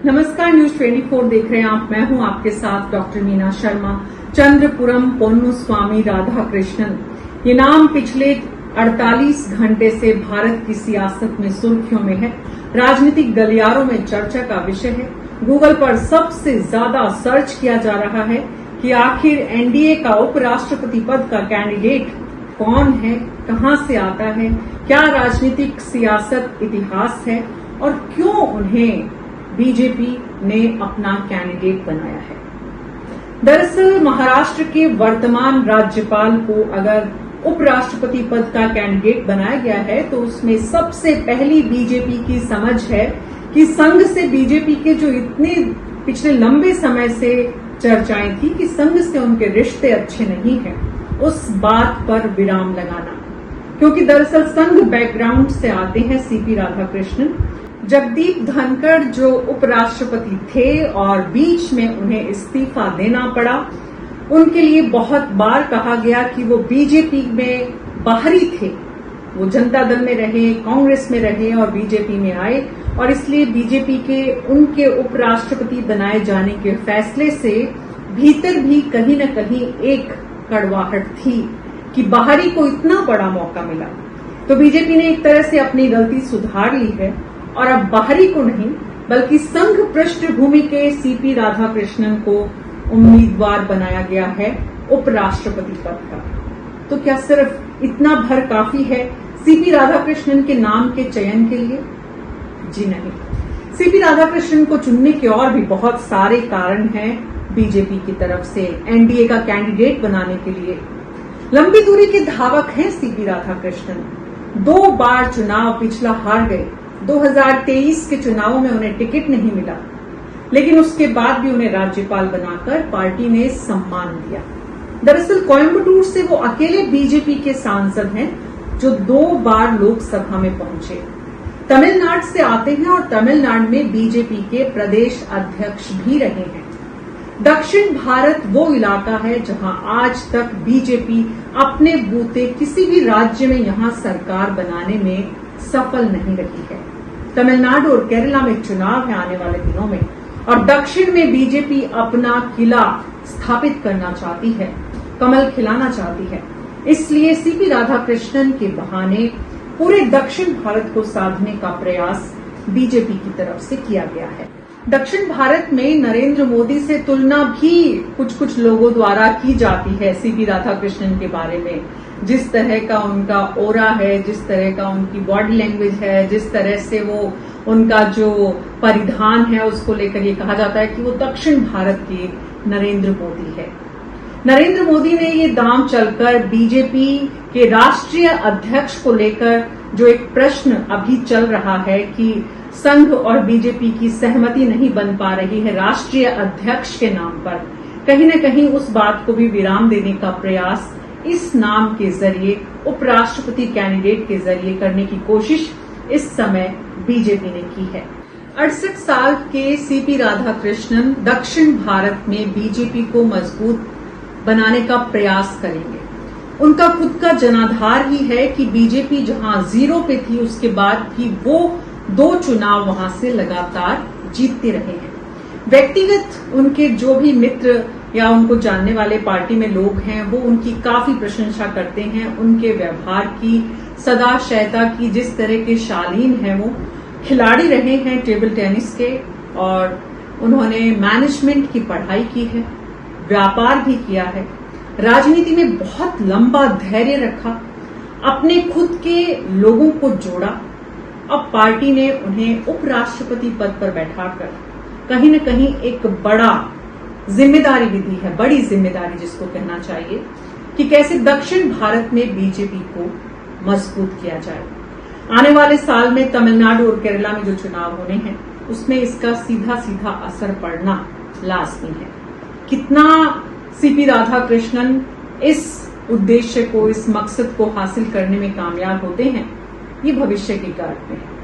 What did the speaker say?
नमस्कार, न्यूज 24 देख रहे हैं आप। मैं हूं आपके साथ डॉक्टर मीना शर्मा। चंद्रपुरम पोन्नुस्वामी राधाकृष्णन, ये नाम पिछले 48 घंटे से भारत की सियासत में सुर्खियों में है, राजनीतिक गलियारों में चर्चा का विषय है। गूगल पर सबसे ज्यादा सर्च किया जा रहा है कि आखिर एनडीए का उपराष्ट्रपति पद का कैंडिडेट कौन है, कहां से आता है, क्या राजनीतिक सियासत इतिहास है और क्यों उन्हें बीजेपी ने अपना कैंडिडेट बनाया है। दरअसल महाराष्ट्र के वर्तमान राज्यपाल को अगर उपराष्ट्रपति पद का कैंडिडेट बनाया गया है तो उसमें सबसे पहली बीजेपी की समझ है कि संघ से बीजेपी के जो इतने पिछले लंबे समय से चर्चाएं थी कि संघ से उनके रिश्ते अच्छे नहीं हैं, उस बात पर विराम लगाना। क्योंकि दरअसल संघ बैकग्राउंड से आते हैं सीपी राधाकृष्णन। जगदीप धनखड़ जो उपराष्ट्रपति थे और बीच में उन्हें इस्तीफा देना पड़ा, उनके लिए बहुत बार कहा गया कि वो बीजेपी में बाहरी थे। वो जनता दल में रहे, कांग्रेस में रहे और बीजेपी में आए, और इसलिए बीजेपी के उनके उपराष्ट्रपति बनाए जाने के फैसले से भीतर भी कहीं न कहीं एक कड़वाहट थी कि बाहरी को इतना बड़ा मौका मिला। तो बीजेपी ने एक तरह से अपनी गलती सुधार ली है और अब बाहरी को नहीं बल्कि संघ पृष्ठभूमि के सीपी राधाकृष्णन को उम्मीदवार बनाया गया है उपराष्ट्रपति पद का। तो क्या सिर्फ इतना भर काफी है सीपी राधाकृष्णन के नाम के चयन के लिए? जी नहीं। सीपी राधाकृष्णन को चुनने के और भी बहुत सारे कारण हैं बीजेपी की तरफ से एनडीए का कैंडिडेट बनाने के लिए। लंबी दूरी के धावक हैं सीपी राधाकृष्णन। 2 बार चुनाव पिछला हार गए। 2023 के चुनावों में उन्हें टिकट नहीं मिला, लेकिन उसके बाद भी उन्हें राज्यपाल बनाकर पार्टी ने सम्मान दिया। दरअसल कोयम्बटूर से वो अकेले बीजेपी के सांसद हैं जो 2 बार लोकसभा में पहुंचे। तमिलनाडु से आते हैं और तमिलनाडु में बीजेपी के प्रदेश अध्यक्ष भी रहे हैं। दक्षिण भारत वो इलाका है जहां आज तक बीजेपी अपने बूते किसी भी राज्य में यहां सरकार बनाने में सफल नहीं रही है। तमिलनाडु और केरला में चुनाव है आने वाले दिनों में, और दक्षिण में बीजेपी अपना किला स्थापित करना चाहती है, कमल खिलाना चाहती है। इसलिए सीपी राधाकृष्णन के बहाने पूरे दक्षिण भारत को साधने का प्रयास बीजेपी की तरफ से किया गया है। दक्षिण भारत में नरेंद्र मोदी से तुलना भी कुछ लोगों द्वारा की जाती है सीपी राधाकृष्णन के बारे में। जिस तरह का उनका ओरा है, जिस तरह का उनकी बॉडी लैंग्वेज है, जिस तरह से वो उनका जो परिधान है उसको लेकर ये कहा जाता है कि वो दक्षिण भारत के नरेंद्र मोदी है। नरेंद्र मोदी ने ये दांव चलकर बीजेपी के राष्ट्रीय अध्यक्ष को लेकर जो एक प्रश्न अभी चल रहा है कि संघ और बीजेपी की सहमति नहीं बन पा रही है राष्ट्रीय अध्यक्ष के नाम पर, कहीं न कहीं उस बात को भी विराम देने का प्रयास इस नाम के जरिए, उपराष्ट्रपति कैंडिडेट के जरिए करने की कोशिश इस समय बीजेपी ने की है। 68 साल के सीपी राधाकृष्णन दक्षिण भारत में बीजेपी को मजबूत बनाने का प्रयास करेंगे। उनका खुद का जनाधार ही है कि बीजेपी जहां 0 पे थी उसके बाद भी वो 2 चुनाव वहां से लगातार जीतते रहे हैं। व्यक्तिगत उनके जो भी मित्र या उनको जानने वाले पार्टी में लोग हैं वो उनकी काफी प्रशंसा करते हैं, उनके व्यवहार की, सदाशयता की, जिस तरह के शालीन हैं। वो खिलाड़ी रहे हैं टेबल टेनिस के और उन्होंने मैनेजमेंट की पढ़ाई की है, व्यापार भी किया है, राजनीति में बहुत लंबा धैर्य रखा, अपने खुद के लोगों को जोड़ा। अब पार्टी ने उन्हें उपराष्ट्रपति पद पर बैठाकर कहीं न कहीं एक बड़ा जिम्मेदारी भी दी है, बड़ी जिम्मेदारी जिसको कहना चाहिए, कि कैसे दक्षिण भारत में बीजेपी को मजबूत किया जाए। आने वाले साल में तमिलनाडु और केरला में जो चुनाव होने हैं उसमें इसका सीधा सीधा असर पड़ना लाजमी है। कितना सीपी राधाकृष्णन इस उद्देश्य को, इस मकसद को हासिल करने में कामयाब होते हैं, ये भविष्य की कारक में है।